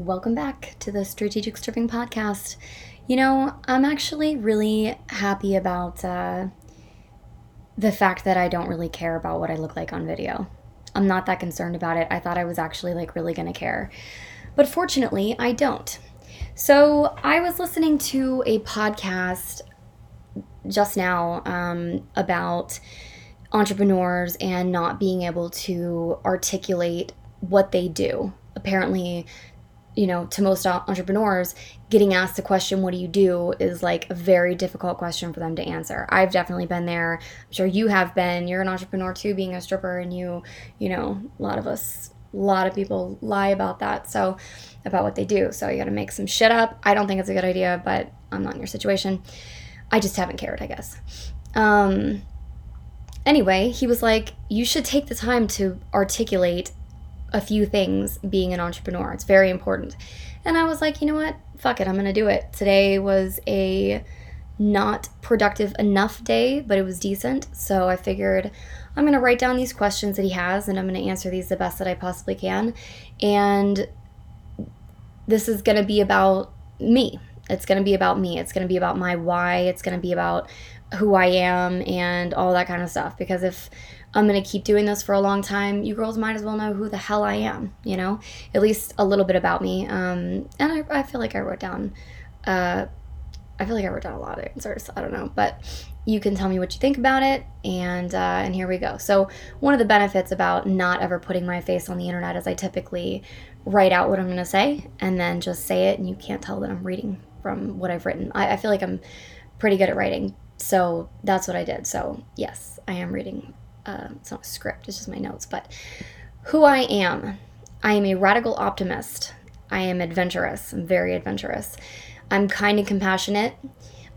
Welcome back to the Strategic Stripping Podcast. I'm actually really happy about the fact that I don't really care about what I look like on video. I'm not that concerned about it. I thought I was actually really going to care. But fortunately, I don't. So I was listening to a podcast just now about entrepreneurs and not being able to articulate what they do. Apparently, to most entrepreneurs, getting asked the question, what do you do, is a very difficult question for them to answer. I've definitely been there. I'm sure you have been. You're an entrepreneur too, being a stripper, and a lot of people lie about that. So, about what they do. So you got to make some shit up. I don't think it's a good idea, but I'm not in your situation. I just haven't cared, I guess. Anyway, he was like, you should take the time to articulate a few things being an entrepreneur. It's very important. And I was like, you know what? Fuck it. I'm going to do it. Today was a not productive enough day, but it was decent. So I figured I'm going to write down these questions that he has, and I'm going to answer these the best that I possibly can. And this is going to be about me. It's going to be about me. It's going to be about my why. It's going to be about who I am and all that kind of stuff. Because if I'm going to keep doing this for a long time, you girls might as well know who the hell I am, at least a little bit about me. And I feel like I wrote down, a lot of answers. I don't know, but you can tell me what you think about it. And here we go. So one of the benefits about not ever putting my face on the internet is I typically write out what I'm going to say and then just say it. And you can't tell that I'm reading from what I've written. I feel like I'm pretty good at writing. So that's what I did. So yes, I am reading. It's not a script, it's just my notes. But who I am a radical optimist. I am adventurous. I'm very adventurous. I'm kind and compassionate.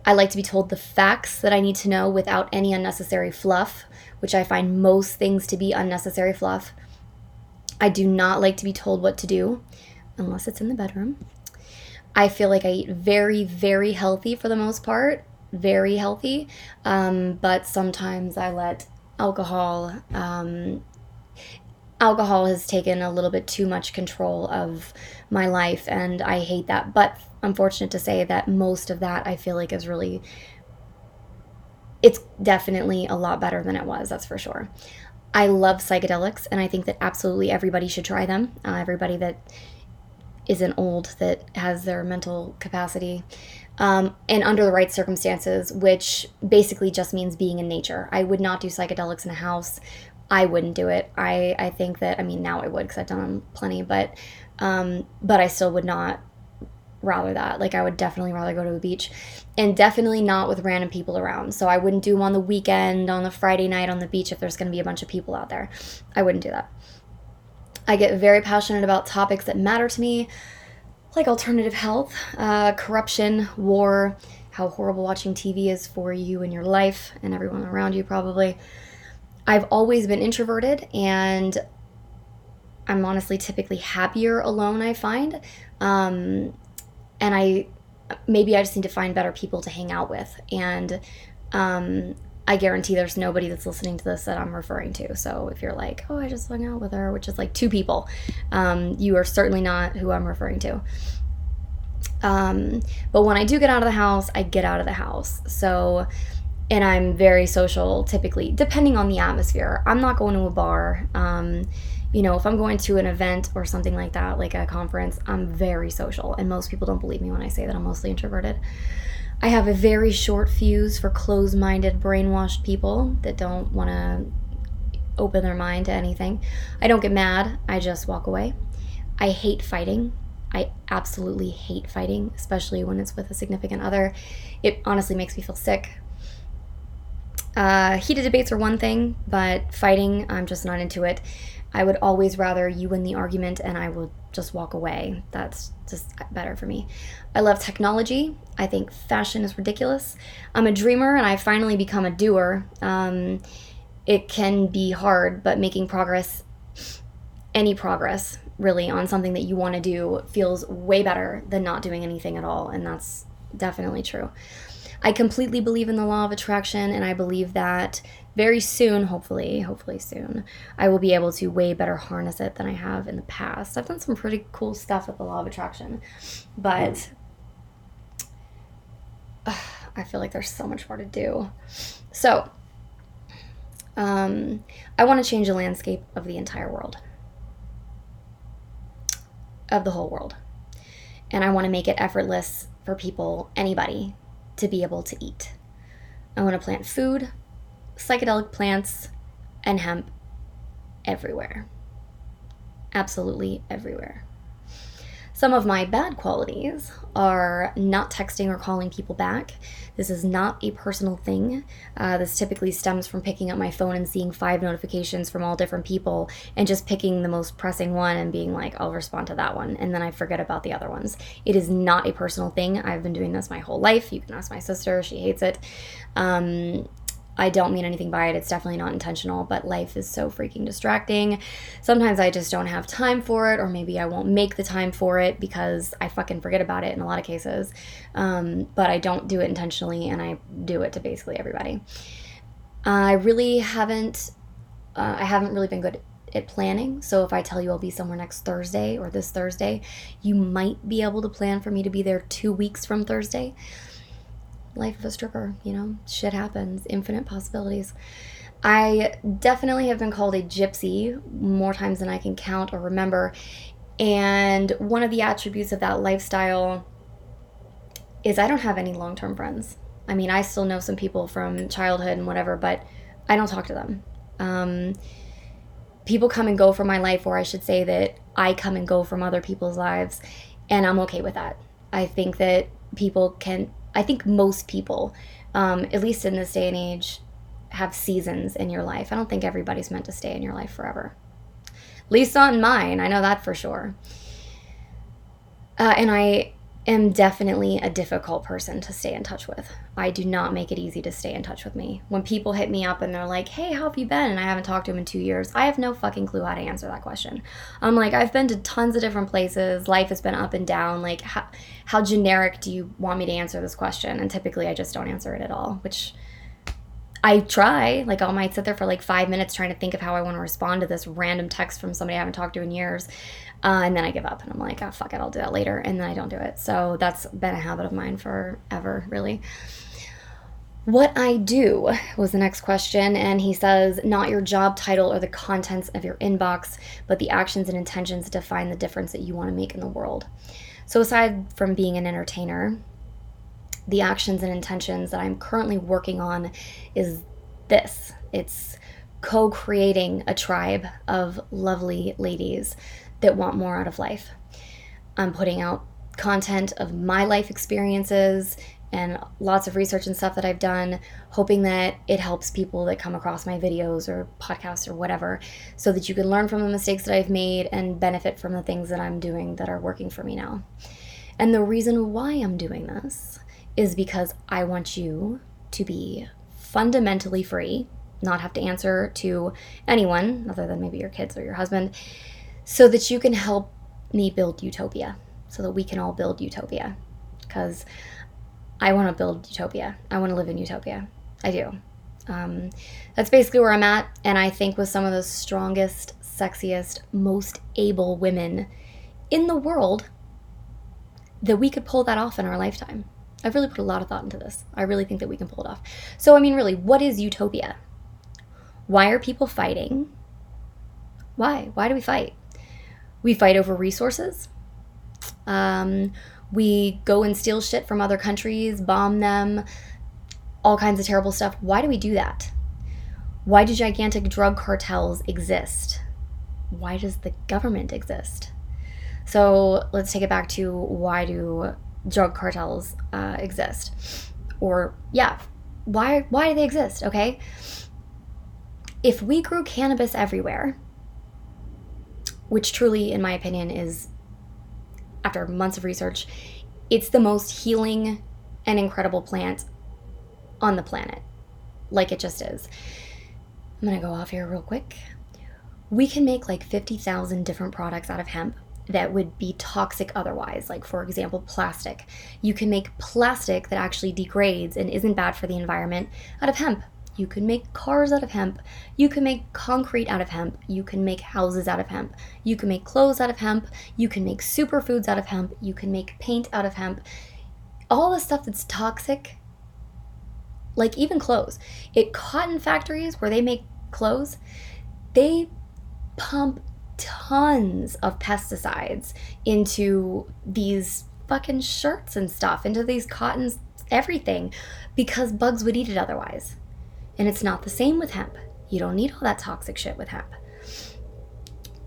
I like to be told the facts that I need to know without any unnecessary fluff, which I find most things to be unnecessary fluff. I do not like to be told what to do, unless it's in the bedroom. I feel like I eat very, very healthy for the most part. Very healthy. But sometimes I let alcohol has taken a little bit too much control of my life, and I hate that. But I'm fortunate to say that most of that I feel like is it's definitely a lot better than it was, that's for sure. I love psychedelics, and I think that absolutely everybody should try them. Everybody that isn't old, that has their mental capacity, and under the right circumstances, which basically just means being in nature. I would not do psychedelics in a house. I wouldn't do it. I think that, now I would because I've done them plenty, but I still would not rather that. I would definitely rather go to a beach, and definitely not with random people around. So I wouldn't do them on the weekend, on the Friday night on the beach if there's going to be a bunch of people out there. I wouldn't do that. I get very passionate about topics that matter to me, like alternative health, corruption, war, how horrible watching TV is for you and your life and everyone around you probably. I've always been introverted, and I'm honestly typically happier alone, I find. And maybe I just need to find better people to hang out with. And I guarantee there's nobody that's listening to this that I'm referring to. So if you're like, oh, I just hung out with her, which is 2 people, you are certainly not who I'm referring to. But when I do get out of the house, I get out of the house. So, and I'm very social typically, depending on the atmosphere. I'm not going to a bar. If I'm going to an event or something like that, like a conference, I'm very social. And most people don't believe me when I say that I'm mostly introverted. I have a very short fuse for closed-minded, brainwashed people that don't want to open their mind to anything. I don't get mad. I just walk away. I hate fighting. I absolutely hate fighting, especially when it's with a significant other. It honestly makes me feel sick. Heated debates are one thing, but fighting, I'm just not into it. I would always rather you win the argument and I will just walk away. That's just better for me. I love technology. I think fashion is ridiculous. I'm a dreamer, and I finally become a doer. It can be hard, but making progress, any progress really on something that you want to do, feels way better than not doing anything at all, and that's definitely true. I completely believe in the law of attraction, and I believe that very soon, hopefully soon, I will be able to way better harness it than I have in the past. I've done some pretty cool stuff with the law of attraction, but I feel like there's so much more to do. So, I want to change the landscape of the entire world, of the whole world. And I want to make it effortless for people, anybody, to be able to eat. I want to plant food, psychedelic plants, and hemp everywhere. Absolutely everywhere. Some of my bad qualities are not texting or calling people back. This is not a personal thing. This typically stems from picking up my phone and seeing 5 notifications from all different people and just picking the most pressing one and being like, I'll respond to that one. And then I forget about the other ones. It is not a personal thing. I've been doing this my whole life. You can ask my sister. She hates it. I don't mean anything by it. It's definitely not intentional, but life is so freaking distracting. Sometimes I just don't have time for it, or maybe I won't make the time for it because I fucking forget about it in a lot of cases. But I don't do it intentionally, and I do it to basically everybody. I haven't really been good at planning. So if I tell you I'll be somewhere next Thursday or this Thursday, you might be able to plan for me to be there 2 weeks from Thursday. Life of a stripper, shit happens, infinite possibilities. I definitely have been called a gypsy more times than I can count or remember. And one of the attributes of that lifestyle is I don't have any long-term friends. I mean, I still know some people from childhood and whatever, but I don't talk to them. People come and go from my life, or I should say that I come and go from other people's lives, and I'm okay with that. I think that most people, at least in this day and age, have seasons in your life. I don't think everybody's meant to stay in your life forever. At least not in mine. I know that for sure. And I am definitely a difficult person to stay in touch with. I do not make it easy to stay in touch with me. When people hit me up and they're like, hey, how have you been? And I haven't talked to them in 2 years. I have no fucking clue how to answer that question. I'm like, I've been to tons of different places. Life has been up and down. Like, how generic do you want me to answer this question? And typically I just don't answer it at all, which I try. Like, I might sit there for like 5 minutes trying to think of how I want to respond to this random text from somebody I haven't talked to in years. And then I give up and I'm like, oh, fuck it, I'll do that later. And then I don't do it. So that's been a habit of mine forever, really. What I do was the next question. And he says, not your job title or the contents of your inbox, but the actions and intentions define the difference that you want to make in the world. So aside from being an entertainer, the actions and intentions that I'm currently working on is this. It's co-creating a tribe of lovely ladies that want more out of life. I'm putting out content of my life experiences and lots of research and stuff that I've done, hoping that it helps people that come across my videos or podcasts or whatever, so that you can learn from the mistakes that I've made and benefit from the things that I'm doing that are working for me now. And the reason why I'm doing this is because I want you to be fundamentally free, not have to answer to anyone other than maybe your kids or your husband, so that you can help me build utopia, so that we can all build utopia. Because I want to build utopia. I want to live in utopia. I do. That's basically where I'm at, and I think with some of the strongest, sexiest, most able women in the world, that we could pull that off in our lifetime. I've really put a lot of thought into this. I really think that we can pull it off. So, I mean, really, what is utopia? Why are people fighting? Why? Why do we fight? We fight over resources. We go and steal shit from other countries, bomb them, all kinds of terrible stuff. Why do we do that? Why do gigantic drug cartels exist? Why does the government exist? So let's take it back to, why do drug cartels exist? Or, yeah, why do they exist, okay? If we grew cannabis everywhere, which truly, in my opinion, is, after months of research, it's the most healing and incredible plant on the planet. Like, it just is. I'm gonna go off here real quick. We can make like 50,000 different products out of hemp, that would be toxic otherwise, like for example, plastic. You can make plastic that actually degrades and isn't bad for the environment out of hemp. You can make cars out of hemp. You can make concrete out of hemp. You can make houses out of hemp. You can make clothes out of hemp. You can make superfoods out of hemp. You can make paint out of hemp. All the stuff that's toxic, like even clothes. Cotton factories where they make clothes, they pump tons of pesticides into these fucking shirts and stuff, into these cottons, everything, because bugs would eat it otherwise. And it's not the same with hemp. You don't need all that toxic shit with hemp.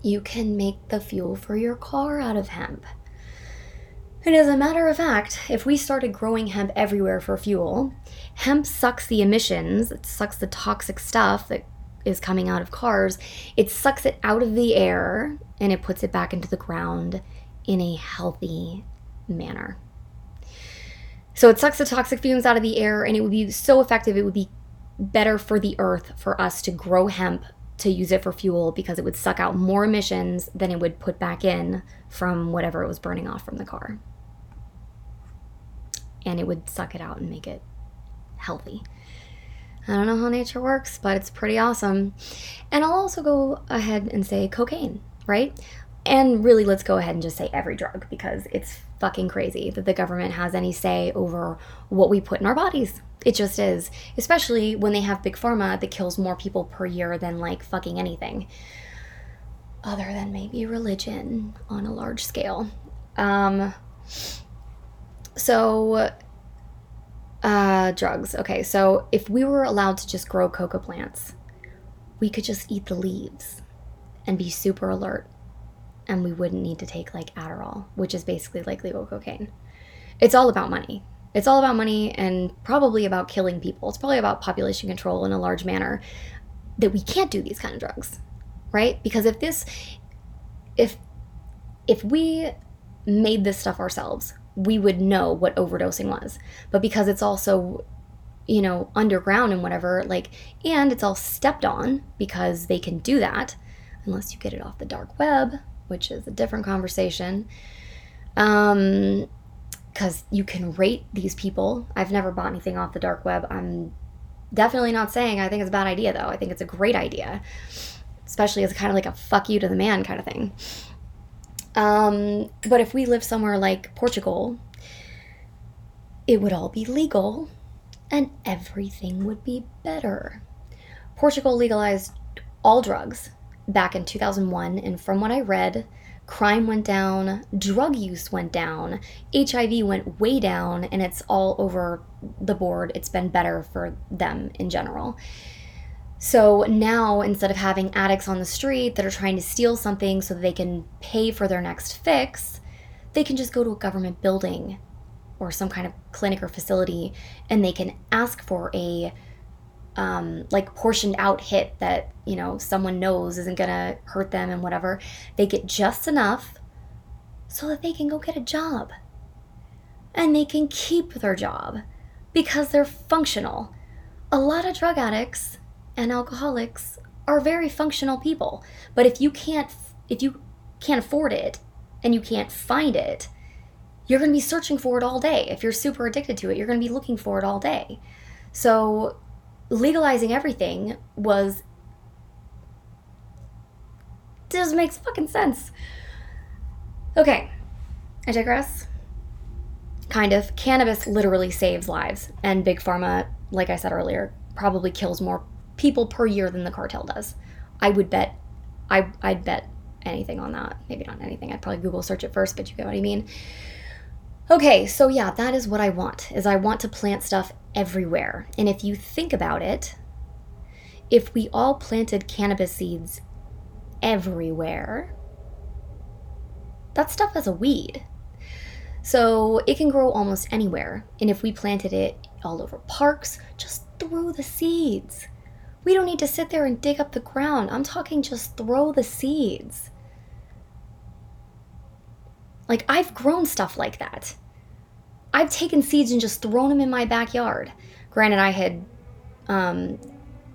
You can make the fuel for your car out of hemp. And as a matter of fact, if we started growing hemp everywhere for fuel, hemp sucks the emissions, it sucks the toxic stuff that is coming out of cars, it sucks it out of the air and it puts it back into the ground in a healthy manner. So it sucks the toxic fumes out of the air, and it would be so effective, it would be better for the earth for us to grow hemp to use it for fuel, because it would suck out more emissions than it would put back in from whatever it was burning off from the car. And it would suck it out and make it healthy. I don't know how nature works, but it's pretty awesome. And I'll also go ahead and say cocaine, right? And really, let's go ahead and just say every drug, because it's fucking crazy that the government has any say over what we put in our bodies. It just is. Especially when they have big pharma that kills more people per year than like fucking anything. Other than maybe religion on a large scale. Drugs. Okay, so if we were allowed to just grow coca plants, we could just eat the leaves and be super alert. And we wouldn't need to take like Adderall, which is basically like legal cocaine. It's all about money. It's all about money, and probably about killing people. It's probably about population control in a large manner, that we can't do these kind of drugs, right? Because if we made this stuff ourselves, we would know what overdosing was. But because it's also, underground and whatever, and it's all stepped on, because they can do that, unless you get it off the dark web, which is a different conversation. Because you can rate these people. I've never bought anything off the dark web. I'm definitely not saying I think it's a bad idea, though. I think it's a great idea, especially as kind of like a fuck you to the man kind of thing. But if we live somewhere like Portugal, it would all be legal and everything would be better. Portugal legalized all drugs back in 2001, and from what I read, crime went down, drug use went down, HIV went way down, and it's all over the board. It's been better for them in general. So now, instead of having addicts on the street that are trying to steal something so that they can pay for their next fix, they can just go to a government building or some kind of clinic or facility, and they can ask for a portioned out hit that, someone knows isn't gonna hurt them and whatever. They get just enough so that they can go get a job. And they can keep their job because they're functional. A lot of drug addicts and alcoholics are very functional people. But if you can't afford it and you can't find it, you're gonna be searching for it all day. If you're super addicted to it, you're gonna be looking for it all day. So legalizing everything just makes fucking sense. Okay, I digress. Kind of. Cannabis literally saves lives, and Big Pharma, like I said earlier, probably kills more people per year than the cartel does. I'd bet anything on that. Maybe not anything. I'd probably Google search it first, but you get what I mean. Okay, so yeah, that is what I want, is I want to plant stuff everywhere. And if you think about it, if we all planted cannabis seeds everywhere, that stuff is a weed. So it can grow almost anywhere. And if we planted it all over parks, just throw the seeds. We don't need to sit there and dig up the ground. I'm talking just throw the seeds. I've grown stuff like that. I've taken seeds and just thrown them in my backyard. Granted, I had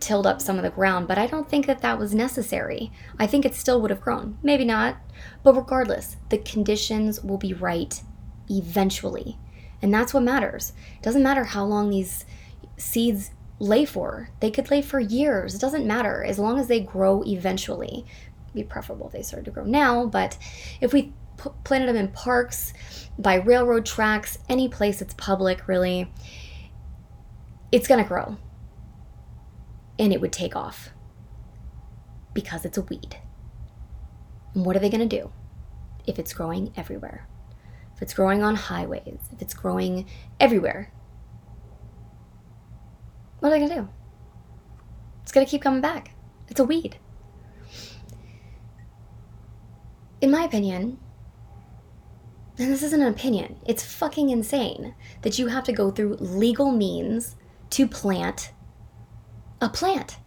tilled up some of the ground, but I don't think that that was necessary. I think it still would have grown. Maybe not. But regardless, the conditions will be right eventually. And that's what matters. It doesn't matter how long these seeds lay for. They could lay for years. It doesn't matter as long as they grow eventually. It'd be preferable if they started to grow now, but if we planted them in parks, by railroad tracks, any place that's public, really, it's going to grow. And it would take off because it's a weed. And what are they going to do if it's growing everywhere? If it's growing on highways, if it's growing everywhere, what are they going to do? It's going to keep coming back. It's a weed. In my opinion, and this isn't an opinion, it's fucking insane that you have to go through legal means to plant a plant.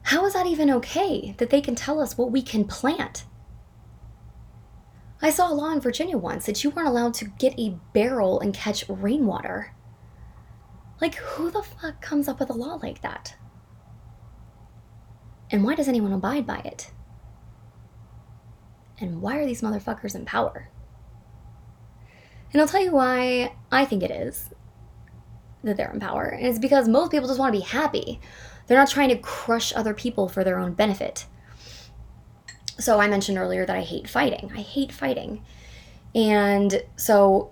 How is that even okay that they can tell us what we can plant? I saw a law in Virginia once that you weren't allowed to get a barrel and catch rainwater. Like, who the fuck comes up with a law like that? And why does anyone abide by it? And why are these motherfuckers in power? And I'll tell you why I think it is that they're in power. And it's because most people just want to be happy. They're not trying to crush other people for their own benefit. So I mentioned earlier that I hate fighting. I hate fighting. And so,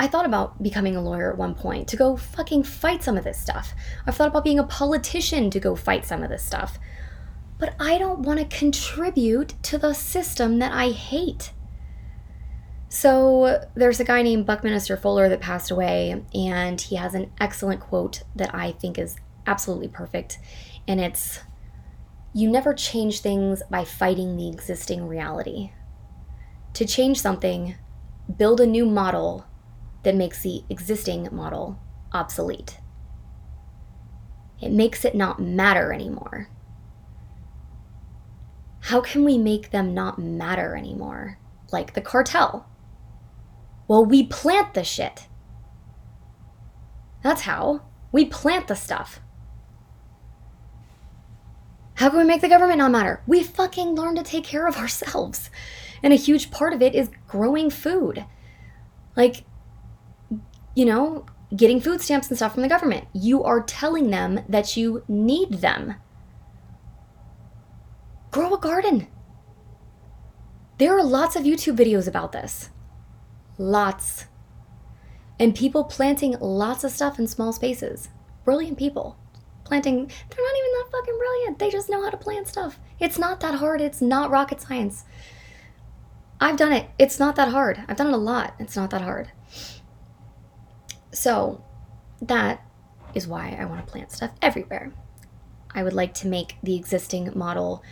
I thought about becoming a lawyer at one point to go fucking fight some of this stuff. I've thought about being a politician to go fight some of this stuff. But I don't want to contribute to the system that I hate. So there's a guy named Buckminster Fuller that passed away, and he has an excellent quote that I think is absolutely perfect. And it's, you never change things by fighting the existing reality. To change something, build a new model that makes the existing model obsolete. It makes it not matter anymore. How can we make them not matter anymore? Like the cartel. Well, we plant the shit. That's how. We plant the stuff. How can we make the government not matter? We fucking learn to take care of ourselves. And a huge part of it is growing food. Like, getting food stamps and stuff from the government. You are telling them that you need them. Grow a garden. There are lots of YouTube videos about this. Lots. And people planting lots of stuff in small spaces. Brilliant people. Planting, they're not even that fucking brilliant. They just know how to plant stuff. It's not that hard. It's not rocket science. I've done it. It's not that hard. I've done it a lot. It's not that hard. So that is why I want to plant stuff everywhere. I would like to make the existing model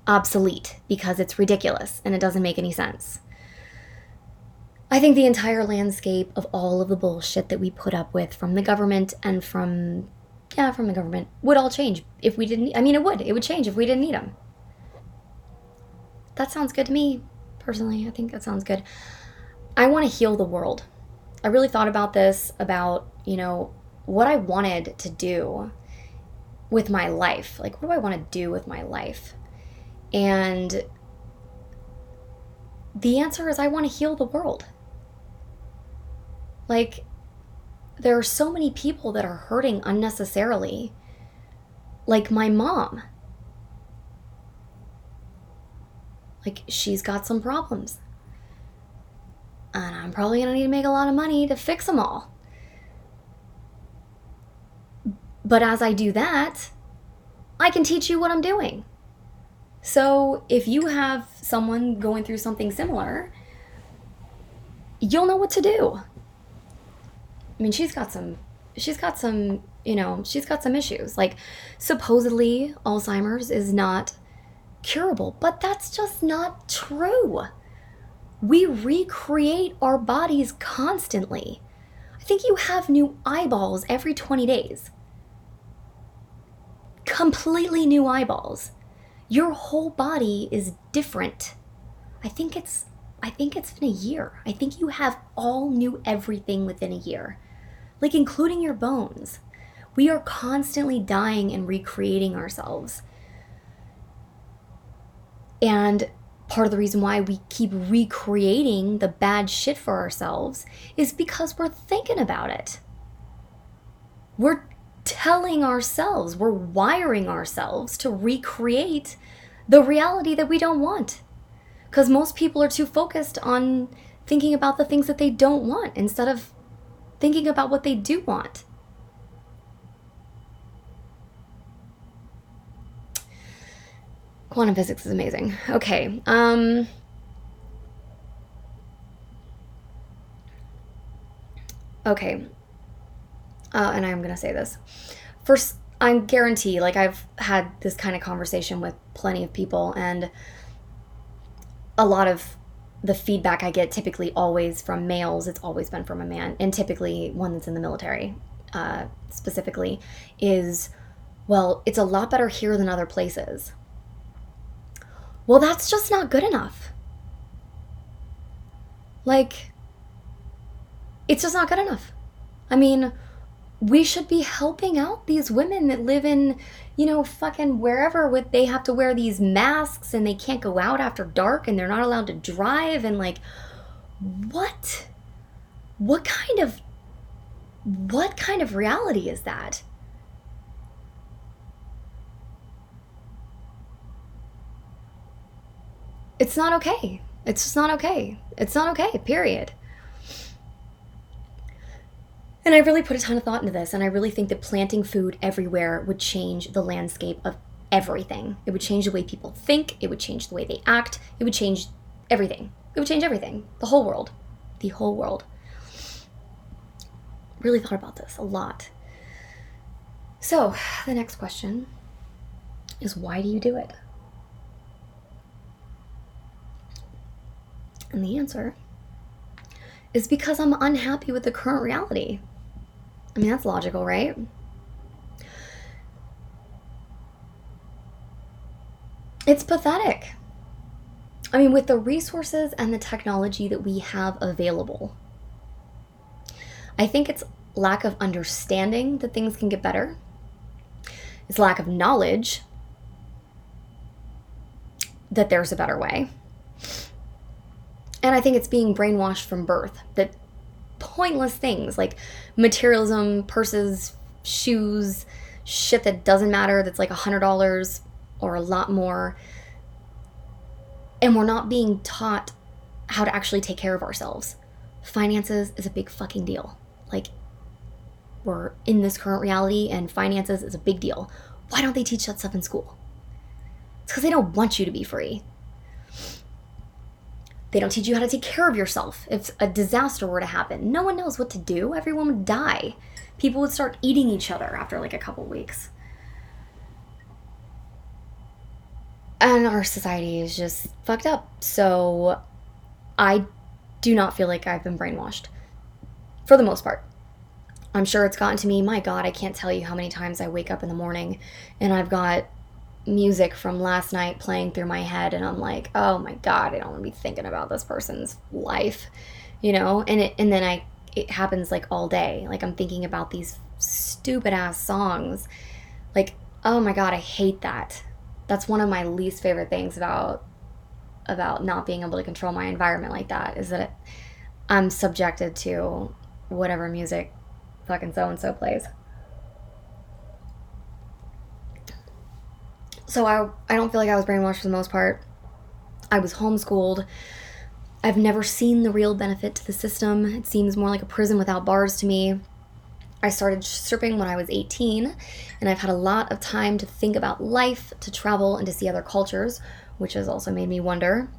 obsolete because it's ridiculous and it doesn't make any sense. I think the entire landscape of all of the bullshit that we put up with from the government and from the government would all change if we didn't. It would change if we didn't need them. That sounds good to me, personally. I think that sounds good. I want to heal the world. I really thought about this, about, what I wanted to do with my life. Like, what do I want to do with my life? And the answer is I want to heal the world. Like, there are so many people that are hurting unnecessarily. Like my mom. Like, she's got some problems. And I'm probably going to need to make a lot of money to fix them all. But as I do that, I can teach you what I'm doing. So if you have someone going through something similar, you'll know what to do. She's got some issues. Like, supposedly Alzheimer's is not curable, but that's just not true. We recreate our bodies constantly. I think you have new eyeballs every 20 days. Completely new eyeballs. Your whole body is different. I think it's been a year. I think you have all new everything within a year. Like, including your bones. We are constantly dying and recreating ourselves. And part of the reason why we keep recreating the bad shit for ourselves is because we're thinking about it. We're telling ourselves, we're wiring ourselves to recreate the reality that we don't want. Because most people are too focused on thinking about the things that they don't want instead of thinking about what they do want. Quantum physics is amazing. Okay. Okay. And I'm going to say this. First, I guarantee, like, I've had this kind of conversation with plenty of people, and a lot of the feedback I get, typically always from males, it's always been from a man, and typically one that's in the military specifically, is, well, it's a lot better here than other places. Well, that's just not good enough. Like, it's just not good enough. I mean, we should be helping out these women that live in, fucking wherever they have to wear these masks and they can't go out after dark and they're not allowed to drive, and like, what kind of reality is that? It's not okay. It's just not okay. It's not okay, period. And I really put a ton of thought into this, and I really think that planting food everywhere would change the landscape of everything. It would change the way people think. It would change the way they act. It would change everything. It would change everything. The whole world. The whole world. Really thought about this a lot. So, the next question is, why do you do it? And the answer is because I'm unhappy with the current reality. I mean, that's logical, right? It's pathetic. I mean, with the resources and the technology that we have available, I think it's lack of understanding that things can get better. It's lack of knowledge that there's a better way. And I think it's being brainwashed from birth that pointless things like materialism, purses, shoes, shit that doesn't matter, that's like $100 or a lot more. And we're not being taught how to actually take care of ourselves. Finances is a big fucking deal. Like, we're in this current reality and finances is a big deal. Why don't they teach that stuff in school? It's because they don't want you to be free. They don't teach you how to take care of yourself. If a disaster were to happen, no one knows what to do. Everyone would die. People would start eating each other after like a couple weeks. And our society is just fucked up. So I do not feel like I've been brainwashed. For the most part. I'm sure it's gotten to me. My God, I can't tell you how many times I wake up in the morning and I've got music from last night playing through my head, and I'm like, oh my God, I don't want to be thinking about this person's life, and then it happens like all day. Like, I'm thinking about these stupid ass songs. Like, oh my God, I hate that. That's one of my least favorite things about not being able to control my environment like that, is that I'm subjected to whatever music fucking so-and-so plays. So I don't feel like I was brainwashed for the most part. I was homeschooled. I've never seen the real benefit to the system. It seems more like a prison without bars to me. I started stripping when I was 18, and I've had a lot of time to think about life, to travel, and to see other cultures, which has also made me wonder,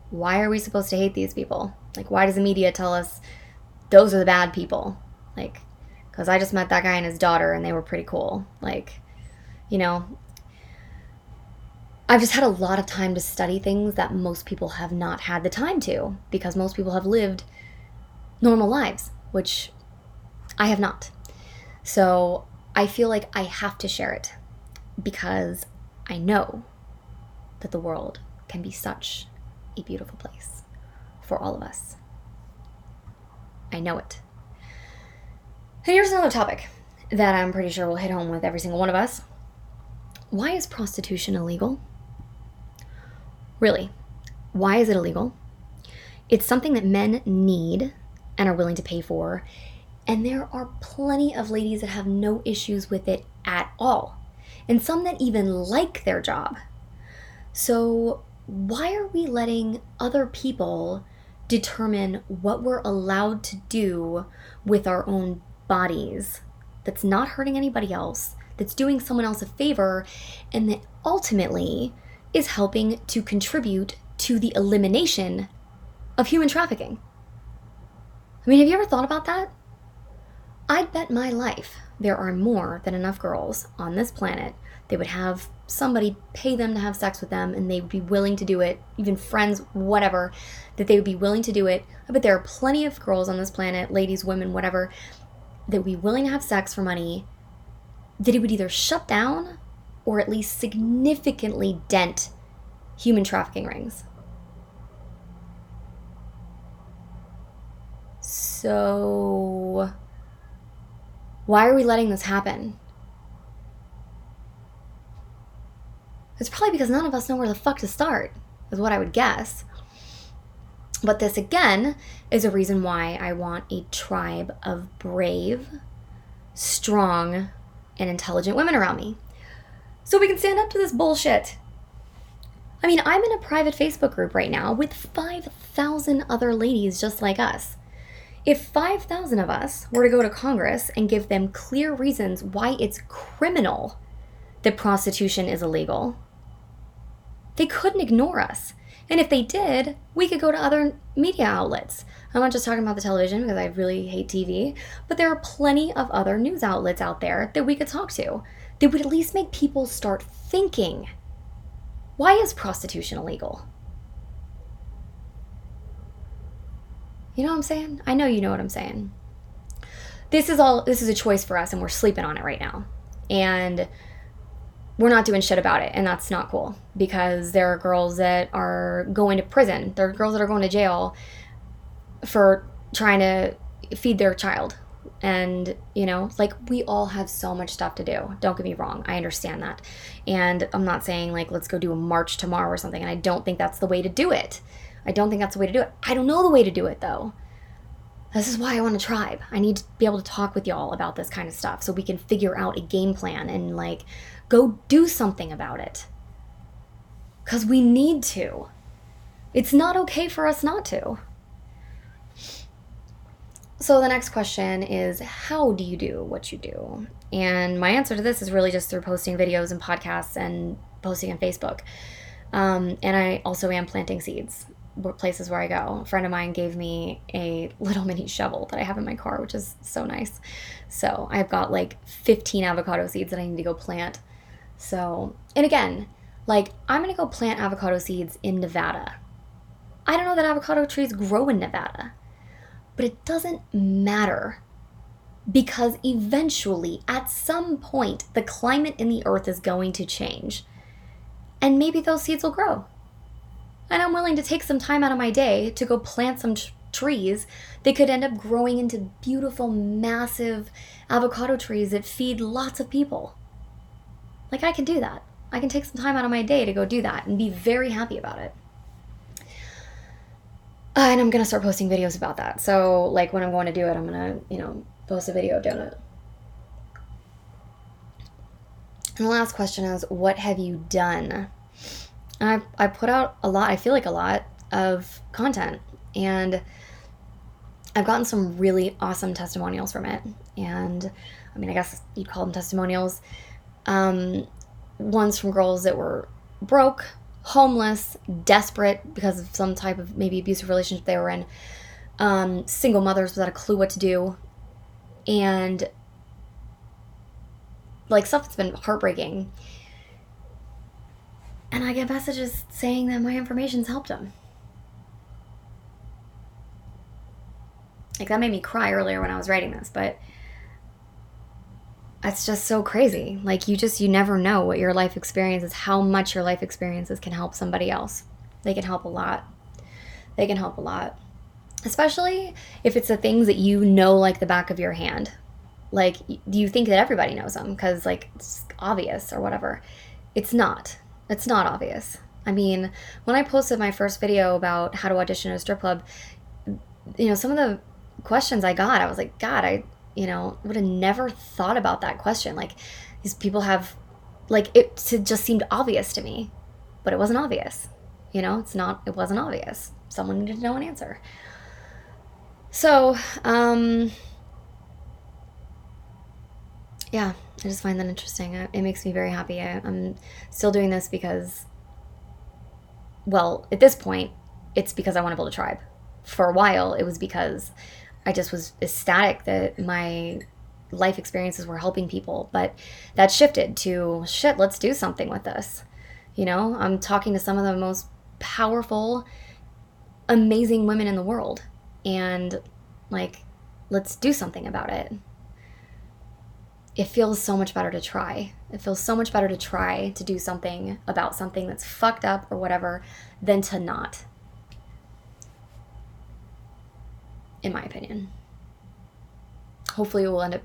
why are we supposed to hate these people? Like, why does the media tell us those are the bad people? Like, because I just met that guy and his daughter, and they were pretty cool. Like, I've just had a lot of time to study things that most people have not had the time to, because most people have lived normal lives, which I have not. So I feel like I have to share it, because I know that the world can be such a beautiful place for all of us. I know it. And here's another topic. that I'm pretty sure will hit home with every single one of us. Why is prostitution illegal? Really, why is it illegal? It's something that men need and are willing to pay for, and there are plenty of ladies that have no issues with it at all, and some that even like their job. So why are we letting other people determine what we're allowed to do with our own bodies that's not hurting anybody else, that's doing someone else a favor, and that ultimately is helping to contribute to the elimination of human trafficking? I mean, have you ever thought about that? I'd bet my life there are more than enough girls on this planet that would have somebody pay them to have sex with them, and they would be willing to do it, even friends, whatever, that they would be willing to do it. I bet there are plenty of girls on this planet, ladies, women, whatever, that would be willing to have sex for money, that it would either shut down or at least significantly dent human trafficking rings. So why are we letting this happen? It's probably because none of us know where the fuck to start, is what I would guess. But this, again, is a reason why I want a tribe of brave, strong, and intelligent women around me, so we can stand up to this bullshit. I mean, I'm in a private Facebook group right now with 5,000 other ladies just like us. If 5,000 of us were to go to Congress and give them clear reasons why it's criminal that prostitution is illegal, they couldn't ignore us. And if they did, we could go to other media outlets. I'm not just talking about the television because I really hate TV, but there are plenty of other news outlets out there that we could talk to that would at least make people start thinking, why is prostitution illegal? You know what I'm saying? I know you know what I'm saying. This is a choice for us, and we're sleeping on it right now. And we're not doing shit about it, and that's not cool, because there are girls that are going to prison. There are girls that are going to jail for trying to feed their child. And, you know, like, we all have so much stuff to do. Don't get me wrong. I understand that. And I'm not saying, like, let's go do a march tomorrow or something. And I don't think that's the way to do it. I don't think that's the way to do it. I don't know the way to do it, though. This is why I want a tribe. I need to be able to talk with y'all about this kind of stuff so we can figure out a game plan and, like, go do something about it. Because we need to. It's not okay for us not to. So the next question is, how do you do what you do? And my answer to this is really just through posting videos and podcasts and posting on Facebook. And I also am planting seeds, places where I go. A friend of mine gave me a little mini shovel that I have in my car, which is so nice. So I've got like 15 avocado seeds that I need to go plant. So, and again, like, I'm going to go plant avocado seeds in Nevada. I don't know that avocado trees grow in Nevada, but it doesn't matter, because eventually, at some point, the climate in the earth is going to change, and maybe those seeds will grow. And I'm willing to take some time out of my day to go plant some trees that could end up growing into beautiful, massive avocado trees that feed lots of people. Like, I can do that. I can take some time out of my day to go do that and be very happy about it. And I'm going to start posting videos about that. So, like, when I'm going to do it, I'm going to, post a video of doing it. And the last question is, what have you done? And I put out a lot, I feel like a lot of content. And I've gotten some really awesome testimonials from it. And, I mean, I guess you'd call them testimonials. Ones from girls that were broke, homeless, desperate because of some type of maybe abusive relationship they were in, single mothers without a clue what to do, and like stuff that's been heartbreaking. And I get messages saying that my information's helped them. Like, that made me cry earlier when I was writing this, but it's just so crazy. Like, you never know what your life experiences, how much your life experiences can help somebody else. They can help a lot. They can help a lot. Especially if it's the things that you know like the back of your hand. Like, do you think that everybody knows them? Because, like, it's obvious or whatever. It's not. It's not obvious. I mean, when I posted my first video about how to audition at a strip club, some of the questions I got, I was like, God, I would have never thought about that question. Like, these people have, like, it just seemed obvious to me, but it wasn't obvious. It wasn't obvious. Someone needed to know an answer. So, yeah, I just find that interesting. It makes me very happy. I'm still doing this because, well, at this point, it's because I want to build a tribe. For a while, it was because I just was ecstatic that my life experiences were helping people. But that shifted to, shit, let's do something with this. I'm talking to some of the most powerful, amazing women in the world. And, like, let's do something about it. It feels so much better to try. It feels so much better to try to do something about something that's fucked up or whatever than to not. In my opinion. Hopefully it will end up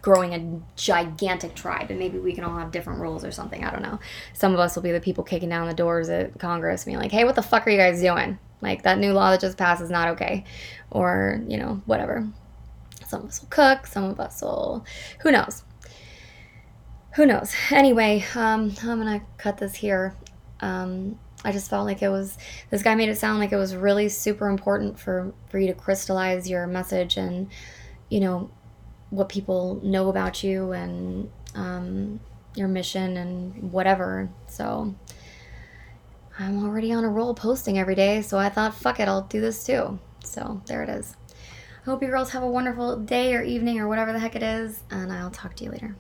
growing a gigantic tribe, and maybe we can all have different rules or something. I don't know. Some of us will be the people kicking down the doors at Congress being like, hey, what the fuck are you guys doing? Like, that new law that just passed is not okay. Or, whatever. Some of us will cook. Some of us will... Who knows? Who knows? Anyway, I'm going to cut this here. I just felt like this guy made it sound like it was really super important for you to crystallize your message and, what people know about you and your mission and whatever. So I'm already on a roll posting every day, so I thought, fuck it, I'll do this too. So there it is. I hope you girls have a wonderful day or evening or whatever the heck it is, and I'll talk to you later.